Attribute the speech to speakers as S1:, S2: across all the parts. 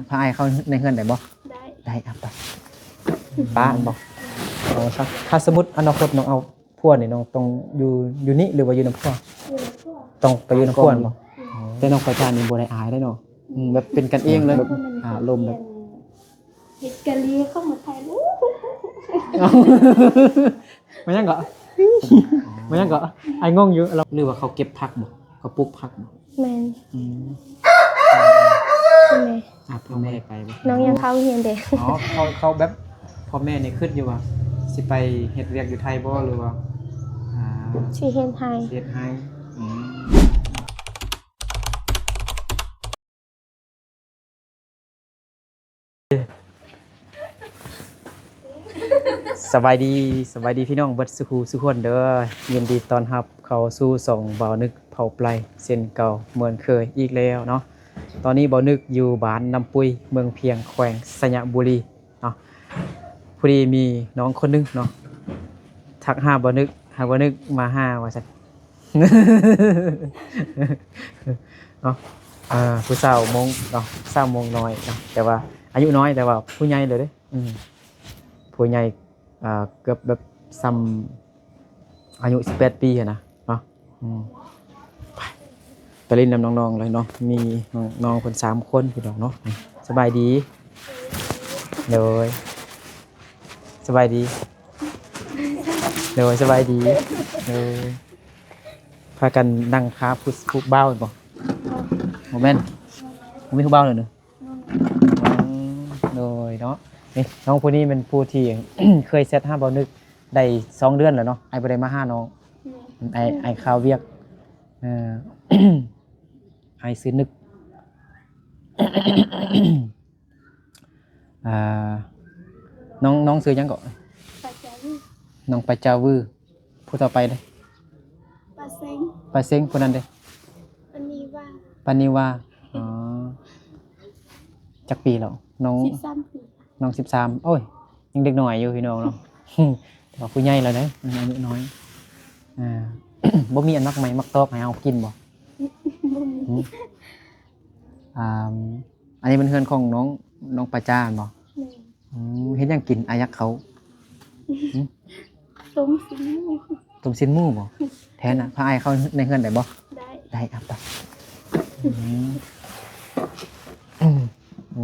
S1: พาไอเข้าในเฮือนได้บ่ได้ครับไปป้าอันบ่เอาครับถ้าสมมุติอนาคตน้องเอาพัวนี่น้องต้องอยู่นี่หรือว่าอยู่นำพัวต้องไปอยู่นำพัวบ่แต่น้องประจานนี่บ่ได้อายได้เนาะแบบเป็นกันเองเลยลมแบบ
S2: เฮ็ดกะลีเข้ามาถ่ายรูป
S1: มันยังก็มันยังก็ไอ้งงอยู่เราหรือว่าเขาเก็บผักบ่เขาปลูกผักบ่
S2: แม่นใช่ไหม
S1: พ่อแม่ไปบ่
S2: น้องยังเข้าเรียนเด็ก
S1: อ๋อเขาแบบพ่อแม่นี่คิดอยู่ว่าสิไปเฮ็ดเวียกอยู่ไทยบ่หรือว่า
S2: สิเฮ็ดให้
S1: เฮ็ดให้สบายดีพี่น้องเบิดสุคนเด้อยินดีต้อนรับเข้าสู่ส่องบ่าวนึกเผาปลายเส้นเก่าเหมือนเคยอีกแล้วเนาะตอนนี้บ่าวนึกอยู่บ้านน้ำปุยเมืองเพียงแขวงสระบุรีเนาะพอดีมีน้องคนนึงเนาะทักหาบ่าวนึกมาหาว่าซั่น เนาะผู้สาวมงเนาะสาวมงน้อยเนาะแต่ว่าอายุน้อยแต่ว่าผู้ใหญ่เลยเด้ผู้ใหญ่เกือบแบบซ้ำอายุ18ปีนะเนาะไปเล่นนำน้องๆเลยเนาะมีน้องคน3คนพี่น้องเนาะสบายดีเลยสบายดีเลยสบายดีเลยพากันนั่งค้าผู้เบ้าบ่โมเมนต์มีผู้เบ้าเลยเนาะเลยเนาะนี่น้องผู้นี้เป็นผู้ที่ เคยเซต5 เบานึกได้2 เดือนแล้วเนาะไอ้บ่ได้มาหาน้องไอ้ข่าวเวียกไอ้ซื้อนึก น้องซื้อยังก่อนน้องปะจาวือผู้ต่อไปเลย
S2: ปา
S1: เซ็งคนนั้นเด้ปานีว่าอ๋อจักปีแล้วน้อง
S2: 13ปี
S1: น้อง13โอ้ยยังเด็กหน่อยอยู่พี่น้องเนาะ แต่ผู้ใหญ่แล้วเด้อายุน้อยบ่มีอันมักใหม่มักตอกให้เอากินบ่อันนี้เป็นเฮือนของน้องปาจานบ่เฮ็ดหยังกินอายักเขา
S2: ต้ม
S1: สิ้นหมูบ่แท้น่ะพาอ้ายเข้าในเฮือนได้บ่ได้ครับไป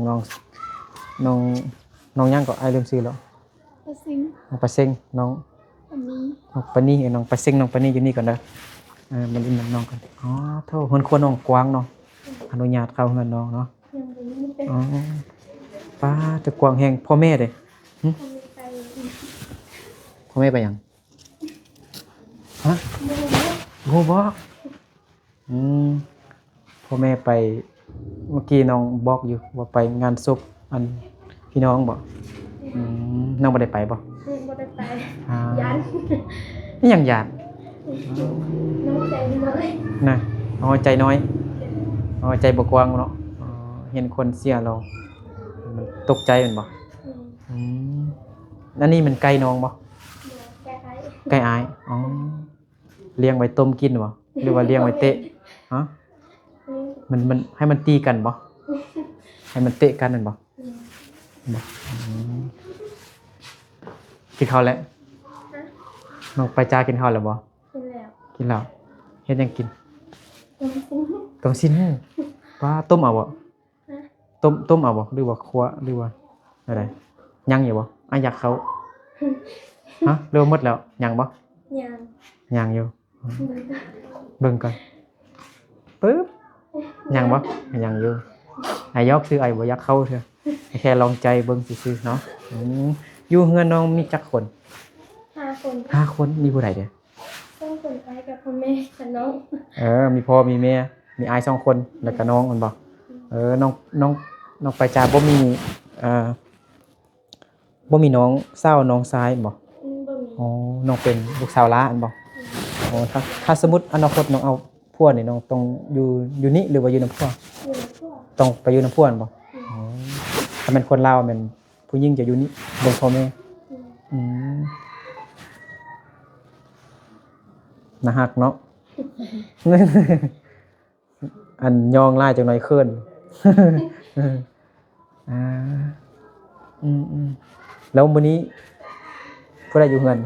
S1: น้องยังก็อ้ายลืมชื่อแล้วน้องปาเซ็งน้องปานี่น้องปาเซ็งน้องปานี่อยู่นี่ก่อนเด้อมันเป็นน้องกันอ๋อเท่าเฮือนครัวน้องกวางเนาะอนุญาตเข้าเฮือนน้องเนาะอ๋อป้าแต่กวางแฮงพ่อแม่เด้พ่อแม่ไปหยังฮะโหบ่พ่อแม่ไปเมื่อกี้น้องบอกอยู่ว่าไปงานศพอันพี่น้องบ่น้องบ่ได้ไปบ่
S2: ได้ไปยัน
S1: นี่หยังญาติ
S2: น้องใจน้อย
S1: นะอ๋อใจน้อยอ๋อใจบ่กว้างเนาะเห็นคนเสียเรามันตกใจแม่นบ่อันนี้มันไก่น้องบ่ไก่อ้ายอ๋อเลี้ยงไว้ต้มกินบ่หรือว่าเลี้ยงไว้เตะฮะมันให้มันตีกันบ่ให้มันเตะกันนั่นบ่กินข้าวแล้วน้องไปจ้ากินข้าวแล้วบ่กินแล้วเฮ็ดหยังกินต้มชิ้นปลาต้มเอาบ่ต้มเอาบ่หรือว่าคั่วหรือว่าอะไรยังอยู่บ่อยากเขาฮะเริ่มหมดแล้วยังบ่ยังอยู่เบิ่งก่อนปึ๊บยังบ่ยังอยู่ไอ้ยอกคือไอ้บ่อยากเข้าเถอะแค่ลองใจเบิ่งซื่อๆเนาะอยู่เฮือนน้องมีจักคน5 คนมีผู้ใดเด้
S2: 2 คนไปกับพ่อแม่กับน้อง
S1: มีพ่อมีแม่มีอ้าย2 คนแล้วก็น้องมันบ่น้องไปจาบ่มีน้องสาวน้องชายบ่อ๋อน้องเป็นลูกสาวหลานบ่อ๋อถ้าสมมุติอนาคตน้องเอาพัวนี่น้องต้องอยู่นี่หรือว่าอยู่นำพัวต้องไปอยู่นำพัวบ่อ๋อถ้าเป็นคนลาวแม่นผู้หญิงจะอยู่นี่เบิ่งพ่อแม่น่าฮักเนาะ อันยองลายจังหน่อยขึ้น อ่าแล้วมื้อนี้ผู้ใดอยู่เฮือน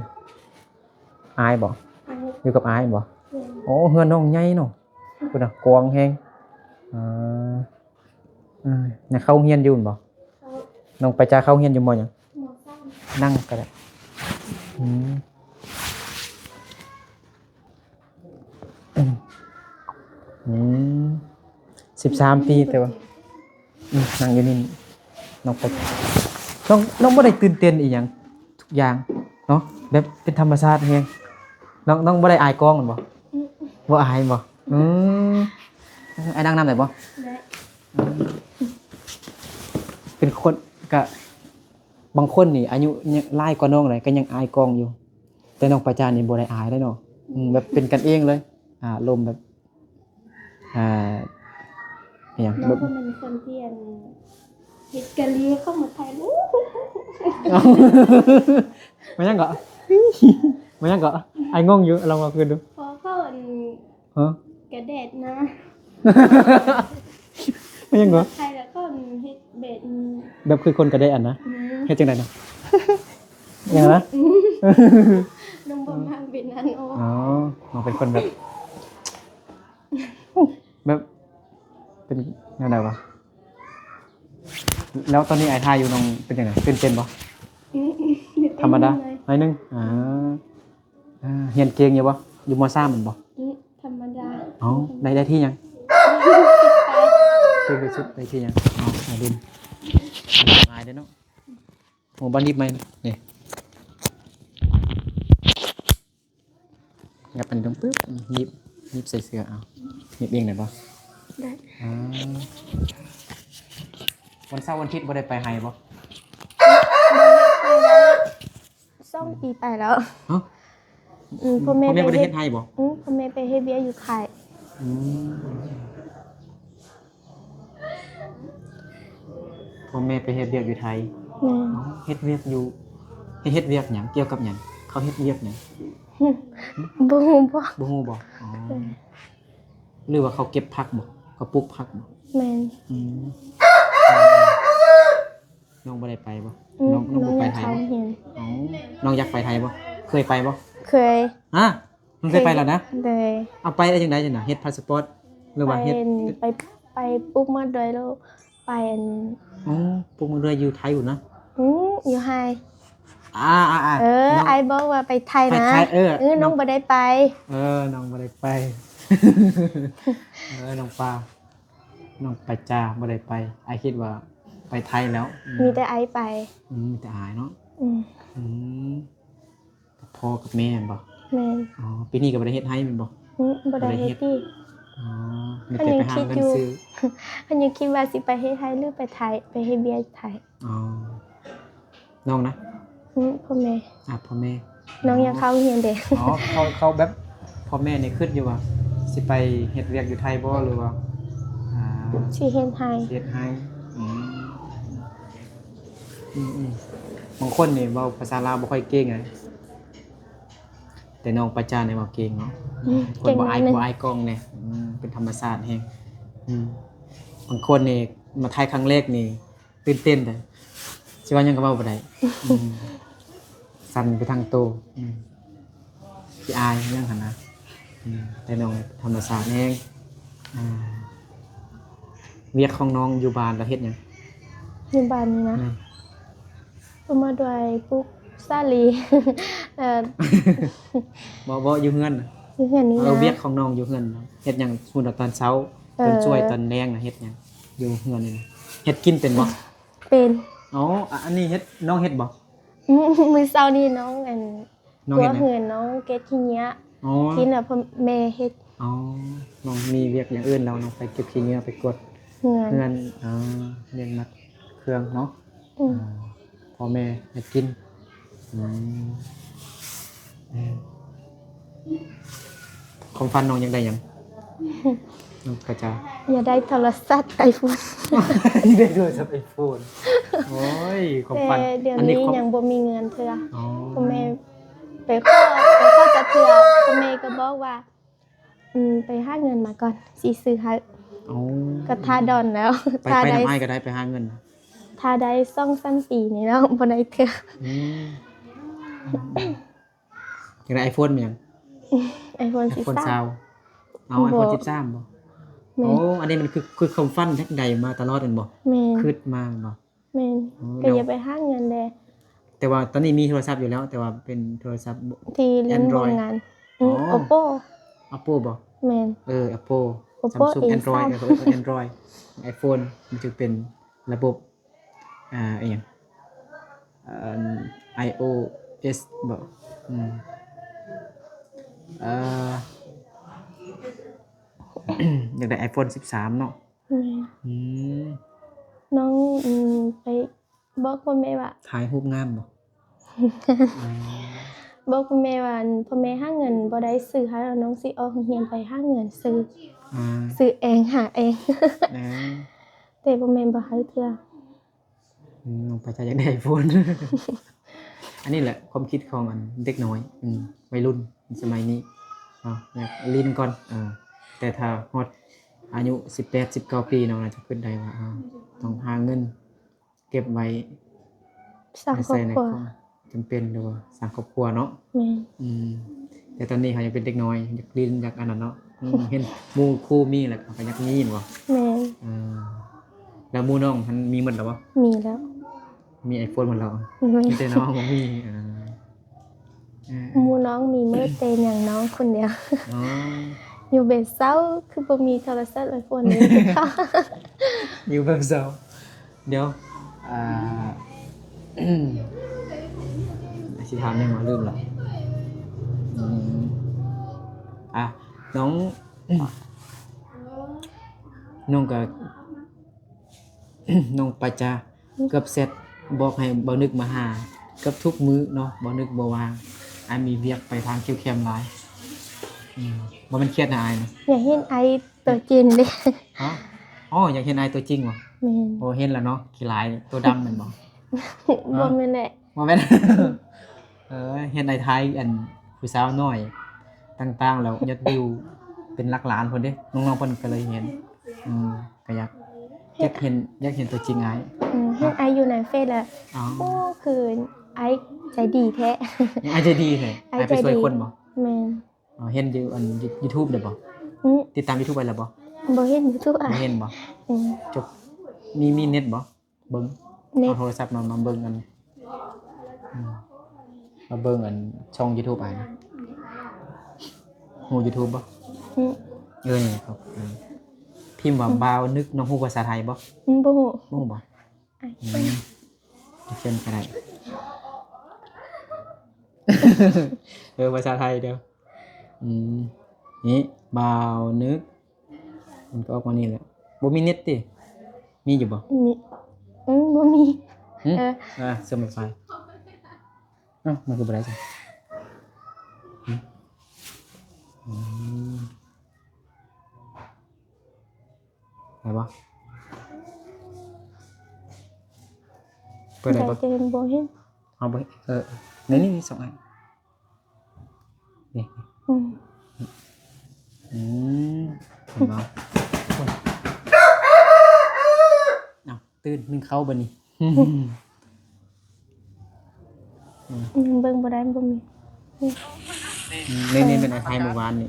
S1: อายบ่อยู่กับอายบ่โอ้เฮือนน้องใหญ่เนาะพุ่นน่ะกว้างแฮงอ่าเนี่ยเข้าเฮียนอยู่บ่
S2: เขา
S1: น้องไปจ้าเข้าเฮียนอยู่บ่หยัง
S2: หมอสั้น
S1: นั่งก็ได้อืมอืม13 ปีแต่ว่านั่งอยู่นี่น้องไปน้องบ่ได้ตื่นเต้นอีหยังทุกอย่างเนาะแบบเป็นธรรมชาติแฮงน้องบ่ได้อายกล้องแม่นบ่บ่อายบ่อืมไอ้นั่งนำได้บ่
S2: และ
S1: เป็นคนก็บางคนนี่อายุยังหลายกว่าน้องเลยก็ยังอายกล้องอยู่ แต่น้องประจานนี่บ่ได้อายเลยเนาะแบบเป็นกันเองเลยลมแบบอ่าอหยัง
S2: น้อง
S1: แบบ
S2: ก็เป็นคนที่เฮ็ดกะลีเข้ามาไทยรู้
S1: มันยังก็มันยังก็ไอ้งงอยู่ลองมาคืนดู
S2: พอเข้า
S1: ฮะ
S2: กระแดดนะ
S1: มันยังก็
S2: ไทยแล้วก็เฮ็ดเบ็ด
S1: แบบคือคนกระได้อันนะเฮ็ดจังได๋นะยังนะ
S2: น้องบ่มักเบ็ดนั้นโอ้
S1: อ๋อมันเป็นคนแบบแบบเป็นแนวใดวะแล้วตอนนี้ไอ้ทายอยู่น้องเป็นยังไงตื่นเต้นบ่ ธรรมดาหน่อยนึงเรียนเก่งอยู่บ่อยู่ม.3 แม่นบ่
S2: ธรรมดา
S1: อ๋อได้ที่หยังเก่งที่สุดได้ที่หยังอ๋อได้ดินอายเด้อเนาะโหบันนิบไหมนี่งับอันตรงปึ๊บหยิบใส่เสื้อเอาหยิบเองได้บ่
S2: ได้
S1: อ๋อวันเสาร์วันอาทิตย์บ่ได้ไปไฮบ่
S2: 2 ปีไปแล้ว
S1: ฮะ
S2: พ่อแม่
S1: บ่ได้เฮ็ดไฮบ่
S2: พ่อแม่ไปเฮ็ดเวียกอยู่ค่าย
S1: อืมพ่อแม่ไปเฮ็ดเวียกอยู่ไทย
S2: แม่
S1: เฮ็ดเวียกอยู่เฮ็ดเวียกหยังเกี่ยวกับหยังเขาเฮ็ดเวียกหยัง
S2: บ่ฮู้บ่
S1: บ่ฮู้บ่อ๋อหรือว่าเขาเก็บผักบ่เขาปลูกผักบ่
S2: แม่น
S1: อืมน้องบ่ได้ไปบ่
S2: น้อง
S1: บ่
S2: อ
S1: ไป
S2: ยาก
S1: ไทย
S2: เข้า
S1: บ่
S2: เรียน
S1: อ๋อน้องอยากไปไทยบ่เคยไปบ่
S2: เคย
S1: ฮะน้องเคยไปแล้วนะ
S2: เลย
S1: เอาไปได้จังได๋จังน่ะเฮ็ดพาสปอร์ตหรือว่าเฮ็ด
S2: ไปปลูกมาด้วยแล้วไป
S1: อ๋อปลูกมันเรืออยู่ไทยอยู่นะ
S2: อยู่ไฮ
S1: น้อง
S2: ไอบอกว่าไปไทย
S1: ไป
S2: นะ
S1: ไทย
S2: น้องบ่ได้ไป
S1: น้องบ่ได้ไป น้องปลาน้องไปจ้าบ่ได้ไปไอคิดว่าไปไทยแล้ว
S2: มีแต่ไอไป
S1: มีแต่อายเนาะ
S2: อืม
S1: กับพ่อกับแม่แม่นบ่
S2: แม่น
S1: อ๋อปีนี้ก็บ่ได้เฮ็ดให้แม่นบ่
S2: บ่ได้เฮ็ดติ
S1: อ๋อมีแต่ไปหาเงินซื้อ
S2: อันยังคิดว่าสิไปเฮ็ดไทยหรือไปไทยไปเฮ็ดเบียร์ไทย
S1: อ๋อน้องนะ
S2: พ่อแม่
S1: พ่อแม่
S2: น้องอยากเข้าเรียนเด้
S1: อ๋อเขาแบบพ่อแม่นี่คิดอยู่ว่าสิไปเฮ็ดเวียกอยู่ไทยบ่หรือว่า
S2: สิเฮ็ดไทย
S1: เฮ็ดให้บางคนนี่เว้าภาษาลาวบ่ค่อยเก่งไงแต่น้องประจานนี่เว้าเก่งเนาะคนบ่อายกล้องเนี่ยเป็นธรรมชาติแฮงบางคนนี่มาไทยครั้งแรกนี่ตื่นเต้นแต่สิว่าหยังก็เว้าบ่ได้สั่นไปทางโตสิอายเรื่องหั่นนะแต่น้องธรรมชาติแฮงเวียกของน้องอยู่บ้านแล้วเฮ็ดหยัง
S2: อยู่บ้านนี่นะมาด้วยปลูกสาลี
S1: บ่อยู่เฮือนน่ะ
S2: อยู่เฮือนนี้นะ
S1: เวียกของน้องอยู่เฮือนน่ะเฮ็ดหยังมื้อตอนเช้าตอนช่วยตอนแลงน่ะเฮ็ดหยังอยู่เฮือนนี่นะเฮ็ดกินเป็นบ่
S2: เป็น
S1: อ๋ออันนี้เฮ็ดน้องเฮ็ดบ่
S2: มื้อเช้านี้น้อง
S1: น้อง
S2: ตัว
S1: เฮ็ดหยัง
S2: เฮือนน้องเก็บขี้เหงี้ย
S1: อ๋อ
S2: กินพ่อแม่เฮ็ด
S1: อ๋อน้องมีเวียกอย่างอื่นแล้วน้องไปเก็บขี้เหงื่อไปกด
S2: เฮือน
S1: เฮือนเรียนมัดเครื่องเนาะพ่อแม่เฮ็ดกินของฟันน้องยังได้หยังน้องกระจา
S2: อย่าได้โทรศัพท์ไอโฟน
S1: ได้ด้วยสับไอโฟนโอ้ยของ
S2: แต่
S1: ฟัน
S2: เดี๋ยว
S1: อัน
S2: นี้
S1: นี้ของ
S2: ยังบ่มีเงินเทื่อ
S1: อ๋อ
S2: พ่อแม่ไปขอจะเทื่อพ่อแม่ก็บอกว่าไปหาเงินมาก่อนสิซื้อให้
S1: อ๋อ
S2: ก็ท่าดอนแล้ว
S1: ไปทำไมก็ได้ไปหาเงิน
S2: ท ถ้าได้2-3ปีนี่แล้วบ่ได้เทื่อ
S1: อยากได้ iPhone มั้ยยัง
S2: iPhone
S1: iPhone
S2: 13
S1: 20เอา iPhone 13บ่
S2: แม่
S1: โอ้อันนี้มันคือความฝันทักใดมาตลอดแม่นบ่
S2: แม่น
S1: คิดมาบ่
S2: แม่น
S1: อ๋อ
S2: ก็อย่าไปหาเงินแล
S1: แต่ว่าตอนนี้มีโทรศัพท์อยู่แล้ว แต่ว่าเป็นโทรศัพท์
S2: ที่เล่นโรง
S1: Android
S2: งาน
S1: อ๋อ
S2: Oppo
S1: Oppo บ่
S2: แม่น
S1: Apple
S2: Oppo
S1: Samsung
S2: A3
S1: Android แล้วก็ Android iPhone มันจะเป็นระบบอีหยังiOS บ่อืมเอ่อ อยากได้ iPhone 13เนาะ
S2: แม่น
S1: อืม
S2: น้องไปบอกพ่อแม่ว่า
S1: ถ่ายรูปงามบ่
S2: บอกพ่อแม่ว่าพ่อแม่หาเงินบ่ได้ซื้อให้แล้วน้องสิออกโรงเรียนไปหาเงินซื้อ
S1: อ่า
S2: ซื้อเองหาเอง
S1: นะ
S2: แต่พ่อแม่บ่ให้เทื่อ
S1: ลงไปจะอยากได้ iPhone อันนี้แหละความคิดของอันเด็กน้อยวัยรุ่นสมัยนี้อยากลินก่อนแต่ถ้าฮอดอายุ18 19ปีน้องน่าจะขึ้นได้ว่าต้องหาเงิน เก็บไว้
S2: สร้างครอบ
S1: ใน
S2: ครัว
S1: ความจำเป็นหรือว่าสร้างครอบครัวเนาะ
S2: แม่น
S1: แต่ตอนนี้เขายังเป็นเด็กน้อยอยากลินอยากอันนั้นเนาะเห็นหมู่คู่มีแหละเขาก็อยากมีบ่
S2: แม่น
S1: แล้วหมู่น้องมันมีหมดแล้วบ่
S2: มีแล้ว
S1: มี iPhone หมดแล้ว
S2: แม่
S1: มี
S2: น
S1: แต่น้องบ่มี
S2: หมู่น้องมีมือเตนอย่างน้องคนเดียว
S1: อ๋อ
S2: อยู่เบสเซาคือบ่มีโทรศัพท์ iPhone เลยค่ะ
S1: อยู่แบบเซาเดี๋ยวสิถามยังว่าลืมละน้องน้องก็ น้องปัจจาเกือบเสร็จบอกให้บ่นึกมาหาเกือบทุกมื้อเนาะบ่นึกบ่ว่างมีเวียกไปทางคิวเข้มหลายบ่แม่นเครียดนะอายนะ
S2: อยากเห็นไอตัวจริงเด้
S1: อ๋ออยากเห็นอายตัวจริงว่ะ
S2: แม่น
S1: โอ้เห็นแล้วเนาะขี้หลายตัวดำแม่นบ่
S2: บ่แม่นแหละ
S1: บ่แม่น เห็นในไทยอันผู้สาวน้อยต่างๆแล้วยอดวิวเป็นหลักล้านพุ่นเด้น้องๆเพิ่นก็เลยเห็นก็อยากเห็นตัวจริงอาย
S2: เห็นไออยู่ในเฟซแล้ว
S1: อ๋อ
S2: โอ้คือไอใจดีแท้
S1: อายใจดีแท้อายไปช่วยคนบ่
S2: แม่น
S1: เห็นอยู่อัน YouTube ได้บ่
S2: อือ
S1: ติดตาม YouTube ไว้แล้วบ่
S2: บ่เห็น YouTube อ่ะ
S1: บ่เห็นบ่
S2: อืม
S1: จบมีเน็ตบ่เบิ่ง
S2: เน็ต
S1: เอาโทรศัพท์มาเบิ่งกันมาเบิ่งอันช่อง YouTube อ้ายนะฮู้ YouTube บ่
S2: อืม
S1: นี่ครับพิมพ์ว่าบ่าวนึกน้องฮู้ภาษาไทยบ่
S2: บ่ฮู้
S1: ฮู้บ่
S2: ไอ้
S1: เขียนก็ได้ ภาษาไทยเด้อนี่บ่าวนึกมันก็ออกมานี่แหละบ่มีเน็ตติมีอยู่บ่
S2: มีบ่มี
S1: สมัครไฟมันคือบ่ได้จ้ะได้บ่เปิดได้บ่
S2: แต่บ่เห็น
S1: เอาไปนี่สองอันนี่
S2: อืม
S1: เห็นบ่ตื่นนึ่งเข้าบ่นี่
S2: เบิ่งบ่ได้บ่มี
S1: นี่เป็นไอ้ไทยเมื่อวานนี่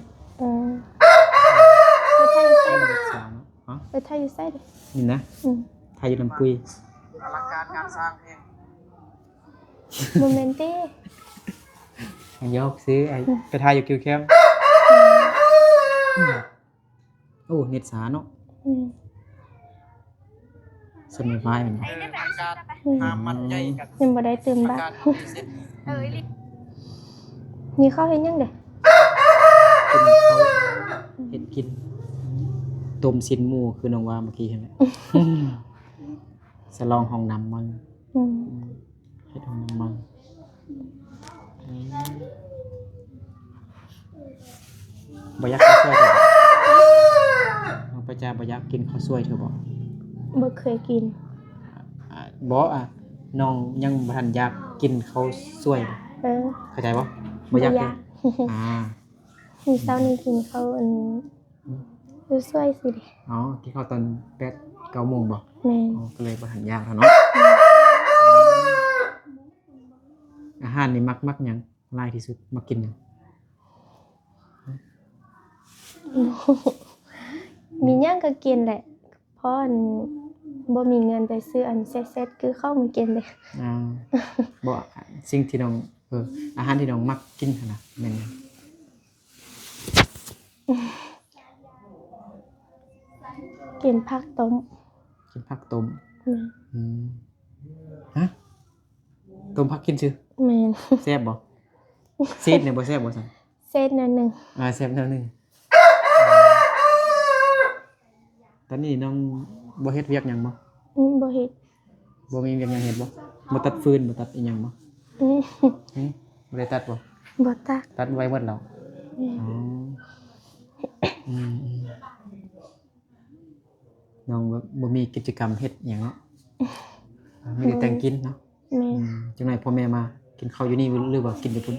S2: ไปไทยอยู่ไสเด้
S1: นี่นะ
S2: อืม
S1: ไทยอยู่ลำปุย
S3: อลังการงานสร้างเอง
S2: บ่แม่นติ
S1: ยกซื้อไอ้ไปไทยอยู่คิวแคมโอ้เน็ตสาเนาะ
S2: อืม
S1: สมัยไม้มัน
S3: ทางการหามันใหญ่กัน
S2: ยังบ่ได้ตื่นบ้าน
S3: การเสร็จ
S2: นี่เขาเฮ็ดหยังเด้
S1: กินเขาเห็ดกินต้มสินหมูคือน้องว่าเมื่อกี้ใช่ไหมสลองห้องน้ำมัน
S2: อืม
S1: เฮ็ดห้องน้ำมันบ่อยากข้าวสวยเถอะน้องประจาบ่อยากกินข้าวสวยเถอะบ่
S2: บ่เคยกิน
S1: บ่น้องยังบ่ทันอยากกินข้าวสวย เข้าใจบ่บ่อยากกิน
S2: มีเช้านี้กินเขาอยู่ซวยสิเด้
S1: กินข้าวตอน8-9 โมงบ่
S2: แ แม่น
S1: อ๋อก็เลยบ่ทันยากแล้วเนาะอาหารนี่มักหยังหลายที่สุดมักกินหยัง
S2: มีหยังก็กินแหละเพราะอันบ่มีเงินไปซื้ออันเซ็ตๆคือเข้ามากินเลย
S1: อ่าบ่สิ่งที่น้องอาหารที่น้องมักกินหั่นน่ะแม่นหยัง
S2: กินผักต้ม
S1: กินผักต้ม
S2: แม่น
S1: อืมฮะต้มผักกินซื่อ
S2: แม่น
S1: แซ่บบ่ซีดเนี่ยบ่แซ่บบ่ซั่น
S2: เซ็ตนั่นหนึง
S1: แซ่บแนวหนึงตอนนี้น้องบ่เฮ็ดเวียกหยังบ่
S2: บ่เฮ็ด
S1: บ่มีเวียกหยังเฮ็ดบ่บ่ตัดฟืนบ่ตัดอีหยังบ่
S2: อืม
S1: บ่ได้ตัดบ่
S2: บ่ตัก
S1: ตัดไว้หมดแล้ว
S2: แม่น
S1: อ๋ออืมน้องบ่มีกิจกรรมเฮ็ดหยังเนาะมีแต่แต่งกินเนาะ
S2: แม่น
S1: จังได๋พ่อแม่มากินข้าวอยู่นี่หรือว่ากินอยู่พุ่น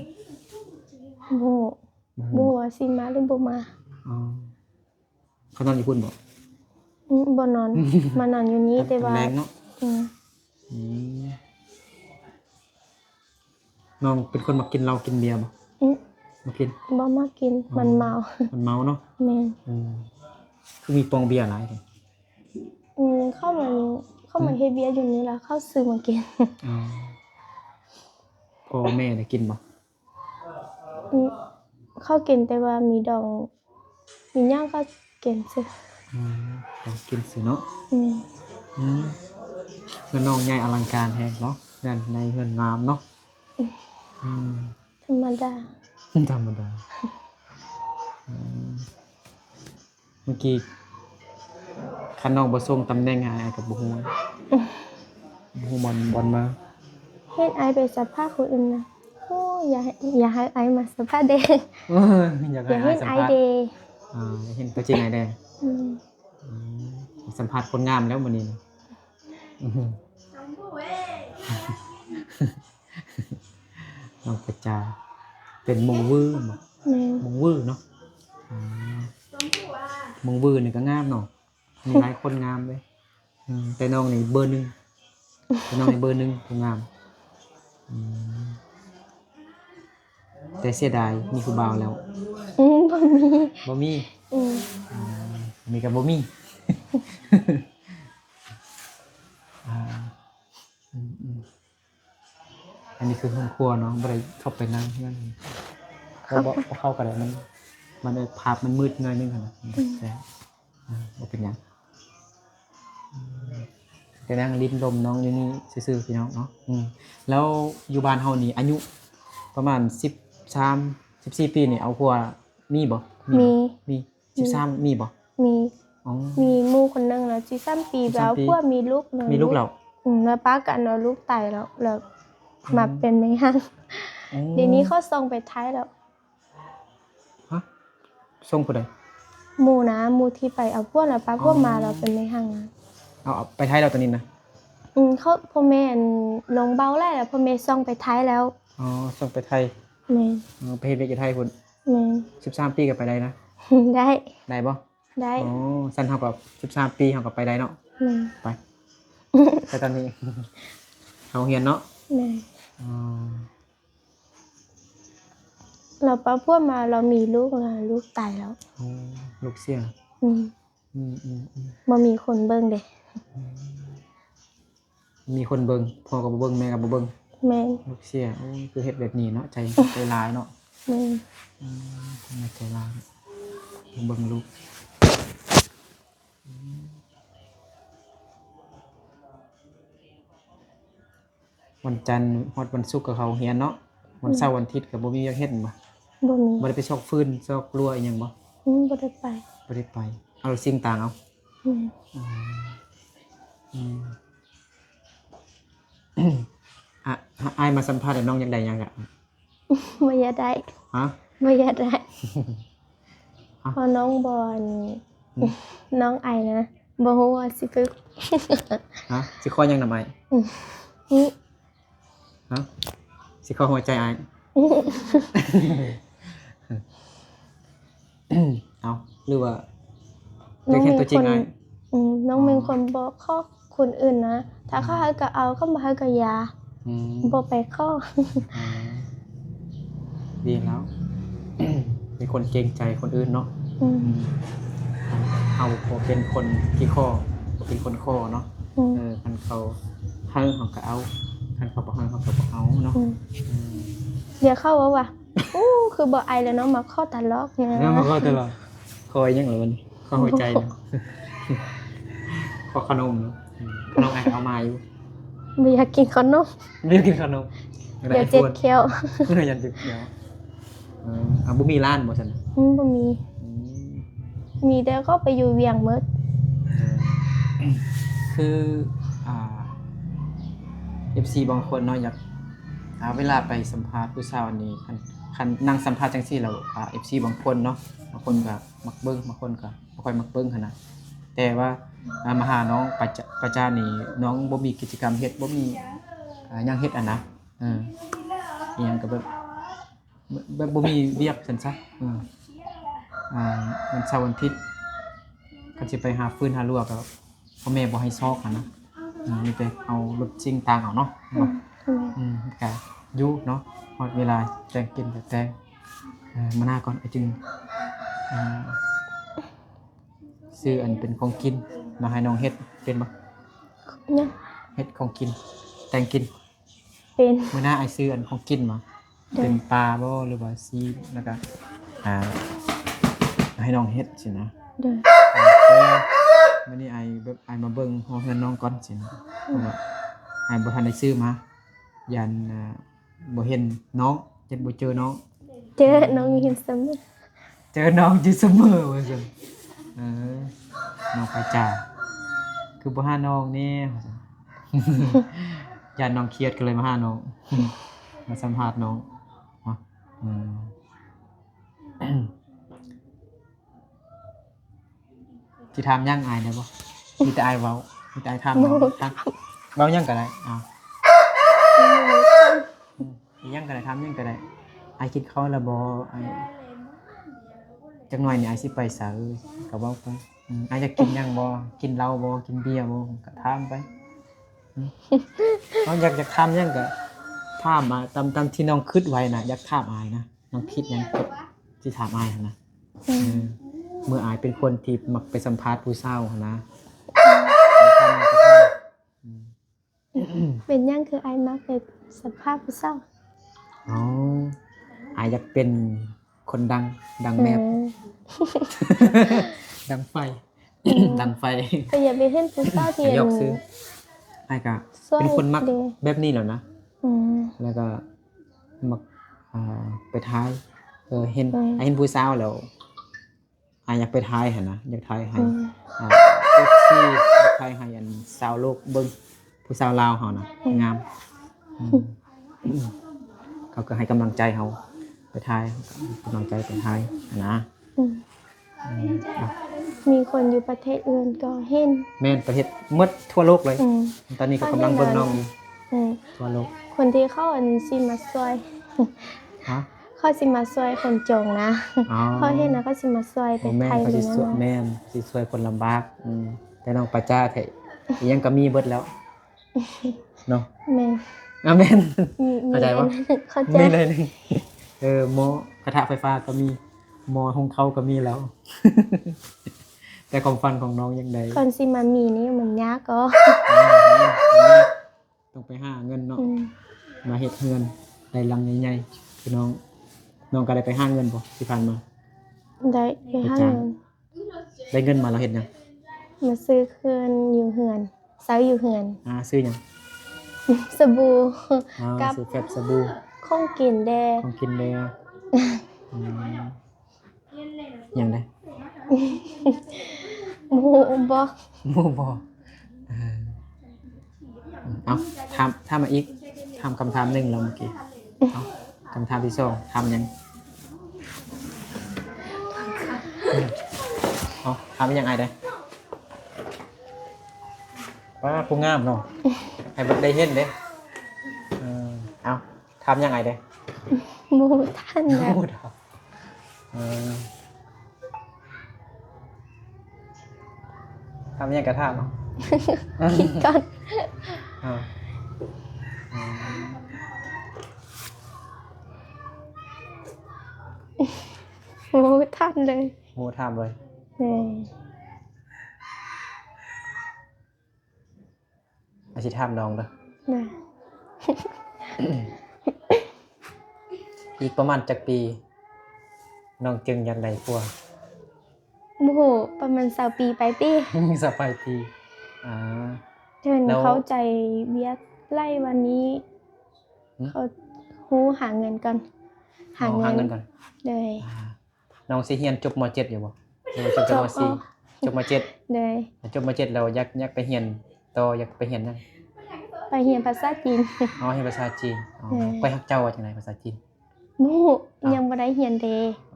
S2: บ่บ่ว่าสิมาหรือบ่มา
S1: อ๋อเขานอนอยู่พุ่นบ่
S2: บ่นอน มานอนอยู่นี้แต่ว่า
S1: แรงเนาะ
S2: อืม
S1: อืมน้องเป็นคนมากินเหล้ากินเบียร์บ่
S2: อืม
S1: มากิน
S2: บ่มากินมันเมา
S1: มันเมาเนาะ
S2: แม่น
S1: คือมีปองเบียร์หลายเลย
S2: เข้ามาเฮ็ดเบียร์อยู่นี่แล้วเข้าซื้อมากิน
S1: อ๋อพ่อแม่ได้กินบ่
S2: อืมเข้ากินแต่ว่ามีดองมีหยังก็กินซื่อ
S1: ต้องกินสิเนาะ
S2: อืม
S1: เฮือนน้องใหญ่อลังการแฮงเนาะนั่นในเฮือนงามเนาะอืม
S2: ธรรมดา
S1: ธรรมดาเมื่อกี้คันน้องบ่ส่งตำแหน่งให้อ้ายก็บ่ฮู้บอลมา
S2: เฮ็ดไอไปสัมภาษณ์คนอื่นนะโอ้อย่าให้ไอมาสัมภาษณ์เด้
S1: อยาก
S2: อย่า
S1: ให้
S2: เฮ็
S1: อ้าย
S2: ด
S1: สัม
S2: ไอ
S1: ภาษณ์
S2: เด้
S1: อยากเห็นตัวจริงไอ้แดง
S2: อืม
S1: สัมภาษณ์คนงามแล้วมื้อนี้นะน้องกระจาเป็นมงวื้อบ่
S2: แม่น
S1: มงวื้อเนาะมงวื้อนี่ก็งามเนาะมีหลายคนงามเลยแต่น้องนี่เบอร์หนึ่งแต่น้องนี่เบอร์หนึ่งผู้งามแต่เสียดายมีผู้บ่าวแล้ว
S2: บ่มี
S1: บ่มี
S2: อืม
S1: มีกับบ่มีอันนี้คือห้องครัวเนาะบ่ได้เข้าไปนั่งเพื่อนเขาบ่เข้ากันเลยมันภาพมันมืดหน่อยนึงค่ะแต่บ่เป็นหยังแต่นั่งลิ้นลมน้องอยู่นี่ซื่อๆพี่น้องเนาะแล้วอยู่บ้านเฮานี่อายุประมาณ13 14ปีนี่เอาครัวมีบ่
S2: มี
S1: มี13มีบ่
S2: มี
S1: อ๋อ
S2: มีหมู่คนหนึงแล้ว13ปีแล้ว
S1: 13ปี
S2: พวกมีลูกหนึ่ง
S1: มีลูกแล้ว
S2: แล้วป้ากันเอาลูกตายแล้วมาเป็นแม่ฮั่นเดี๋ยวนี้เขาส่งไปไทยแล้ว
S1: ฮะส่งผู้ใด
S2: หมู่ที่ไปเอาพวกแล้วป้าพวกมาเราเป็นแม่ฮั่นนะ
S1: เอาไปไทยแล้วตอนนี้นะ
S2: เขาพ่อแม่ลงเบาแล้วพ่อแม่ส่งไปไทยแล้ว
S1: อ๋อส่งไปไทย
S2: แม่
S1: ไปเฮ็ดเวียกอยู่ไทยพุ่น
S2: แม่
S1: 13ปีก็ไปได้นะ
S2: ได้
S1: ได้บ่
S2: ได้
S1: อ๋อซั่นเฮาก็13ปีเฮาก็ไปได้เนาะ
S2: แม่
S1: ไปแต่ตอนนี้ เฮาเรียนเนาะ
S2: แม่
S1: อ๋อ
S2: เราป้าพวกมาเรามีลูกแล้วลูกตายแล้ว
S1: ลูกเสีย
S2: อืมบ่มีคนเบิ่งเด้
S1: มีคนเบิ่งพ่อก็บ่เบิ่งแม่ก็บ่เบิ่ง
S2: แม่
S1: ลูกเสียโอ้ยคือเฮ็ดแบบนี้เนาะใจร้ายเนาะ
S2: แม่
S1: ไม่ใจร้ายเบิ่งลูกวันจันทร์ฮอดวันศุกร์ก็เขาเรียนเนาะวันเสาร์วันอาทิตย์ก็บ่มีเวียกเฮ็ดบ่
S2: บ่มี
S1: บ่ได้ไปซอกฟืนซอกรั้วอีหยังบ่
S2: บ่ได้ไป
S1: บ่ได้ไปเอาสิ่งต่างเอา
S2: แม่
S1: อ่ะอ้ายมาสัมภาษณ์น้องอยากได้หยังอ่ะ
S2: บ่อยากได้
S1: ฮะ
S2: บ่อยากได้พอน้องบอลน้องไอนะบ่ฮู้ว่าสิฝึก
S1: ฮะสิขอหยังนำอ้าย
S2: นี่
S1: ฮะสิขอหัวใจอ้าย เอาหรือว่าอยากเห็นตัวจริงอ้าย
S2: น้องเป็นคนบ่ คนอื่นนะถ้าเขาให้ก็เอาเขาบ่ให้ก็อยา
S1: อืม
S2: บ่ไปข้อ
S1: อ๋อดีแล้ว เป็นคนเกรงใจคนอื่นเนาะ
S2: อืม
S1: อืมเอาพอเป็นคนที่ข้อบ่เป็นคนข้อเนาะ
S2: อืม
S1: คันเขาให้เขาก็เอาคันเขาบ่ให้เขาก็บ่เอาเนาะ
S2: อืม
S1: อืม
S2: เดี๋ยวเข้าว่าอู้คือบ่ไอแล้วเนาะมาข้อตลอกเนี่ย
S1: แล้วมันก็ตลอดคอยยังเหรอวันนี้ข้อหัวใจเนาะ ข้อขนมเนาะขนมไอเอามาอยู่
S2: บ่อยากกินขนม
S1: เรียกกินขนม
S2: เดี๋ยวเจ็ดเคี้ยว
S1: ยันจุดเดียวบุมีร้านบ่ซั่นน่ะ
S2: บ่มี
S1: อืม
S2: มีแต่ก็ไปอยู่เวียงหมด
S1: คือFC บางคนเนาะอยากเวลาไปสัมภาษณ์ผู้สาวอันนี้คันนั่งสัมภาษณ์จังซี่แล้วFC บางคนเนาะบางคนก็มักเบิ่งบางคนก็บ่ค่อยมักเบิ่งหันน่ะแต่ว่ามาหาน้องประจานี่น้องบ่มีกิจกรรมเฮ็ดบ่มีหยังเฮ็ดอันนะอีหยังก็แบบบ่มีเวียกซั่นซะวันเสาร์วันอาทิตย์ก็สิไปหาฟืนหารั่วก็พ่อแม่บ่ให้ซอกหันนะมีแต่เอารถซิ่งต่างเอาเนาะก็อยู่เนาะฮอดเวลาแต่งกินก็แต่งมาหน้าก่อนจึงซื้ออันเป็นของกินมาให้น้องเฮ็ดเป็นบ่
S2: เนี่ย
S1: เฮ็ดของกินแต่งกิน
S2: เป็น
S1: มื้อหน้าไอ้ซื้ออันของกินมาเป็นปลาบ่หรือว่าซีแล้วก็ให้น้องเฮ็ดสินะ
S2: เด้อ
S1: แต่มื้อนี้ไอ้แบบไอ้มาเบิ่งฮอดเฮือนน้องก่อนสินะเพราะว่าไอ้บ่ทันได้ซื้อมายันบ่เห็นน้องจะบ่เจอน้อง
S2: เจอน้องยินเสมอ
S1: เจอน้องอยู่เสมอว่าซั่นน้องไปจ่าคือบ่หาน้องแน่ว่าซั่น ยันน้องเครียดก็เลยมาหาน้อง มาสัมภาษณ์น้องสิถามยังอายได้บ่มีแต่อายเว้ามีแต่อายถามน้องถามเว้ายังก็ได้อีหยังก็ได้ถามยังก็ได้อายกินข้าวแล้วบ่อายจักหน่อยนี่อายสิไปไสก็เว้าไปอายอยากกินหยังบ่กินเหล้าบ่กินเบียร์บ่ก็ถามไปน้องอยากถามหยังก็ถามมาตามที่น้องคิดไว้นะอยากถามอายนะน้องคิดหยังสิถามอายหั่นนะเมื่ออายเป็นคนที่มักไปสัมภาษณ์ผู้สาวหั่นนะ
S2: เป็นหยังคือไอมักในสภาพผู้เศร้า
S1: อ๋ออายอยากเป็นคนดังแมบ ดังไฟ ดังไฟ
S2: ก็อย่าไปเห็นผู้เศร้าที่
S1: ยกซื้ออายก็เป็นคนมักแบบนี้แหล้วนะแล้วก็มักไปท้ายเห็นผู้สาวแล้วอายอยากไปท้ายหั่นนะอยากท้ายให้FC อยากท้ายให้อันสาวโลกเบิ่งผู้สาวลาวเฮานะงามเขาก็ให้กำลังใจเฮาไปท้ายกำลังใจไปท้ายนะ
S2: มีคนอยู่ประเทศอื่นก็เห็น
S1: แม่นประเทศหมดทั่วโลกเลยตอนนี้ก็กำลังเบิ่งน้องอยู่ทั่วโลก
S2: คนที่เข้าอันซิมาซวย
S1: ฮะ
S2: เขาสิมาซวยคนจงนะ
S1: อ๋อ
S2: เขาเห็นนะเขาสิมาซวยไป
S1: แม่
S2: ไทย
S1: เขา
S2: เล
S1: สิ
S2: ย
S1: ช่วย
S2: นะ
S1: แม่นสิช่วยคนลำบากแต่น้องประจ้าแท้อีหยังก็มีเบิดแล้วเนาะ
S2: แม่
S1: แม่น
S2: มี
S1: เข้าใจปะ
S2: เข้าใจ
S1: มีเลยนี่หม้อกระทะไฟฟ้าก็มีหม้อหุงข้าวก็มีแล้ว แต่ความฝันของน้องยังได
S2: คนสิมามีนี่มันยากก็
S1: ต้องไปหาเงินเนาะมาเฮ็ดเฮือนได้หลังใหญ่ๆคือน้องก็ได้ไปหาเงินบ่ที่ผ่านมา
S2: ได้ไปหาเงิน
S1: ได้เงินมาแล้วเฮ็ดหยัง
S2: มาซื้อเครื่องอยู่เหือนเซาอยู่เหือน
S1: ซื้อหยัง
S2: สบู่ กับ
S1: ซื้อแฟบสบู่
S2: ของกินแด
S1: ของกินเลยหยังได้
S2: หมูบ่
S1: หมู่บ่เอาถามมาอีกถามคำถามหนึงแล้วเมื่อกี้เอาคำถามที่2ถามหยังเอาถามหยังไอ้ได้ว่าผู้งามเนาะให้เบิดได้เห็นเด้เอาถามหยังไงเด้
S2: หมูท่านนะ
S1: พูดทำยังกระทำเนาะ
S2: คิดก่อน
S1: อ่าอืม
S2: โอ้ทันเลย
S1: โหถามเลย
S2: เลย
S1: อาชีพถามน้องเด้อ
S2: นะ
S1: อีกประมาณจักปีน้องจึงอยากได้ผัว
S2: โอ้โหประมาณ20 ปีไปติ
S1: สบายดีอ่า
S2: เดิน
S1: แล้ว
S2: เข้าใจเวียกไล่วันนี้
S1: หืม
S2: เขาฮู้หาเงินก่อน
S1: หาเงินก่อน
S2: เลย
S1: อ่าน้องสิเรียนจบม .7 อยู่บ่หรือว่าจบแต่ม
S2: จบ
S1: .4 จบม .7
S2: เลย
S1: จบม .7 แล้วอยากไปเรียนต่ออยากไปเรียนหยัง
S2: ไปเรียนภาษาจีน
S1: อ๋อเรียนภาษาจีนอ๋อ
S2: เออ
S1: ไปฮักเจ้าว่าจังไดภาษาจีน
S2: โอ้โหยังบ่ได้เรียนเด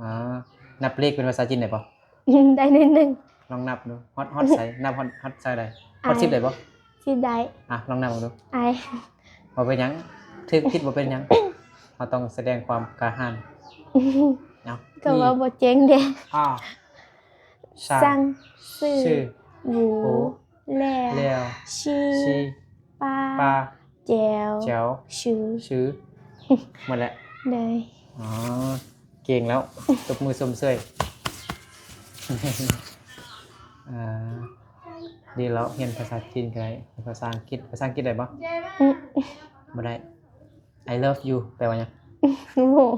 S1: อ๋อนับเลขเป็นภาษาจีนได้บ่
S2: ได้นิดนึง
S1: ลองนับดูฮอตใส่นับฮอตใส่ได้ฮอต10ได้บ่
S2: สิได้
S1: อ่ะลองนับดู
S2: อาย
S1: บ่เป็นหยังถึกผิดบ่เป็นหยังเราต้องแสดงความกล้าหาญเนาะ
S2: ก็ว่าบ่เจ๋งเด้
S1: อ่า
S2: สั่งซื้อ
S1: ชื่อ
S2: หมู
S1: หมู
S2: แล่
S1: เลี้ยว
S2: ชี
S1: ชี
S2: ปลา
S1: ปลา
S2: แจ๋ว
S1: แจ๋ว
S2: ชื่อ
S1: ชื้อหมดแล้ว
S2: ได้
S1: อ๋อ เก่งแล้ว ตบมือสมเสย อ่า ดีแล้วเรียนภาษาจีนก็ได้ภาษาอังกฤษได้ปะ
S2: อืม
S1: บ่ได้ I love you แปลว่าหยัง
S2: บ่ฮู้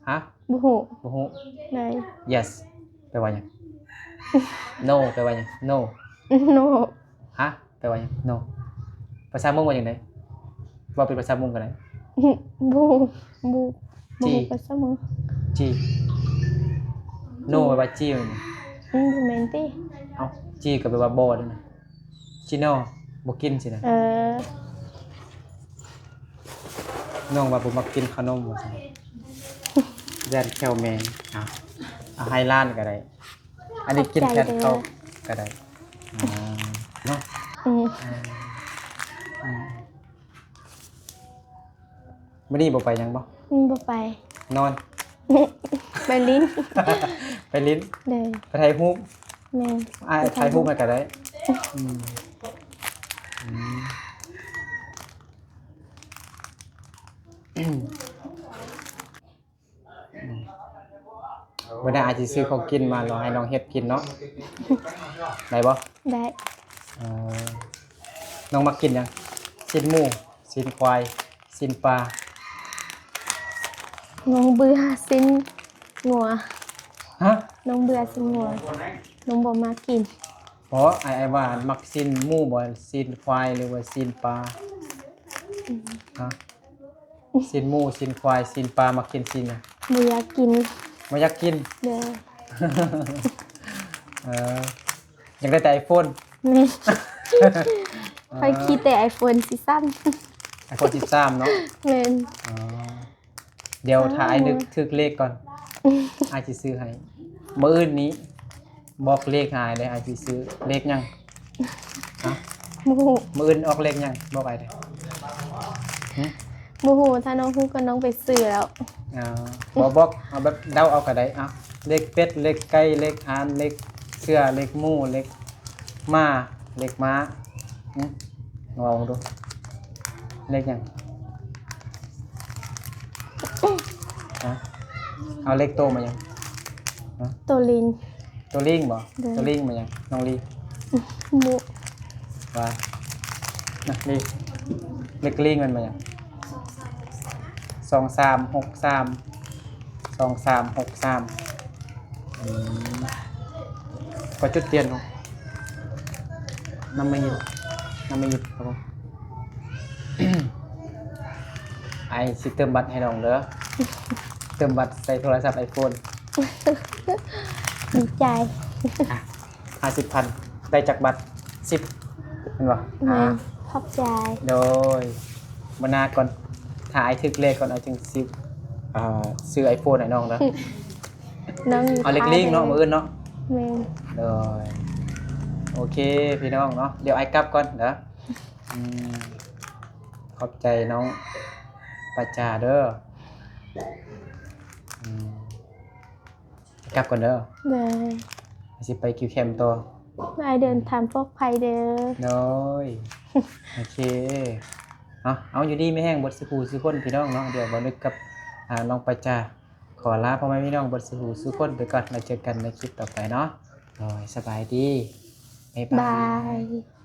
S1: ฮะ
S2: บ่ฮู้
S1: บ่ฮู้
S2: ได้
S1: yes แปลว่าหยัง no แปลว่าหยัง no
S2: โน
S1: ฮะแปลว่าหยัง no ภาษามงว่าหยังไงว่าเป็นภาษามงก็ได้
S2: บ่บ่
S1: จี
S2: บ่ภาษามึง
S1: G no แปลว่า G มัน
S2: บ่แม่นติ
S1: เอ้า G ก็แปลว่าบ่ด้วยนะ G no บ่กินสินะ น้องว่าบ่มักกินขนมว่าซั่นแย่นแคลแมงเอาให้ล้านก็ได้ อันนี้กินแทนข้าวก็ได้อ่าเนาะ
S2: อืม
S1: อืมมื้อนี้บ่ไปหยังบ่
S2: บ่ไป
S1: นอน
S2: ไปลิ้น
S1: ไปลิ้น
S2: เด้อ
S1: ไปถ่ายรูป
S2: แม่น
S1: อ้ายถ่ายรูปให้ก็ได้อืมอืมวันนี้อาจจะซื้อของกินมาลองให้น้องเฮ็ดกินเนาะ ได้บ่
S2: ได้
S1: เอ่อน้องมักกินหยังสิ้นหมูสิ้นควายสิ้นปลา
S2: น้องเบื่อสิ้นงัว
S1: ฮะ
S2: น้องเบื่อสิ้นงัวน้องบ่มากิน
S1: เพราะไอ้ว่ามักสิ้นหมูบ่สิ้นควายหรือว่าสิ้นปลาฮะสิ้นหมูสิ้นควายสิ้นปลามักกินสิ้นน่ะ
S2: บ่อยากกิน
S1: บ่อยากกิน
S2: เด้อ
S1: เอออยากได้แต่ iPhone
S2: แม่ค่อยคิดแต่ iPhone สิซ้ำ
S1: iPhone 13เนาะ
S2: แม่น
S1: อ๋อเดี๋ยวถ้าไอ้นึกถึกเลขก่อนไอ้สิซื้อให้มื้ออื่นนี้บอกเลขหายเลยไอ้สิซื้อเลขหยังฮะ
S2: บ่ฮู้
S1: มื้ออื่นออกเลขหยังบอกไอ้เด้อหึ
S2: บ่ฮู้ถ้าน้องฮู้ก็น้องไปซื้อแล้ว
S1: บอกเอาแบบเดาเอาก็ได้อ่ะเลขเป็ดเลขไก่เลขห่านเลขเสือเลขหมูเลขม้าเลขม้าลองดูเลขหยังฮะเอาเลขโตมายัง
S2: ตัวลิน
S1: ตัวลิงบ่
S2: เด้อ
S1: ตัวลิงมายังน้องลิง
S2: บ่
S1: ว่านะลิงเลขลิงมันมายัง2363 ก็จุดเทียนเนาะน้ำไม่หยุดครับผม ไอสิเติมบัตรให้น้องเด้อ เติมบัตรใส่โทรศัพท์ iPhone
S2: ดีใจ
S1: 50,000 ได้จากบัตร 10เห็นบ่
S2: แม่นขอบใจ
S1: โดยบรรณาก่อนถ้าไอถึกเลขก่อนเอาจึงสิซื้อ iPhone ให้น้องเด้อ
S2: น้องอยู่
S1: เอาเล็กลิงเนาะมื้ออื่นเนาะ
S2: แม่น
S1: โดยโอเคพี่น้องเนาะเดี๋ยวไอ้กลับก่อนเด้ออืมขอบใจน้องปัจจาเด้ออืมกลับก่อนเด้อ
S2: ได้
S1: สิไปคิวแคมป์ต่อ
S2: นายเดินทางปลอดภัยเด้อ
S1: โดยโอเคเอาอยู่ดีไม่แห้งบทสิคูสุคนพี่น้องเนาะเดี๋ยวบ่นึกกับน้องปจาขอลาพ่อแม่พี่น้องบทสิคูสุคนไปก่อนแล้วเจอกันในคลิปต่อไปเนาะโดยสบายดีบ๊ายบา
S2: บาย ย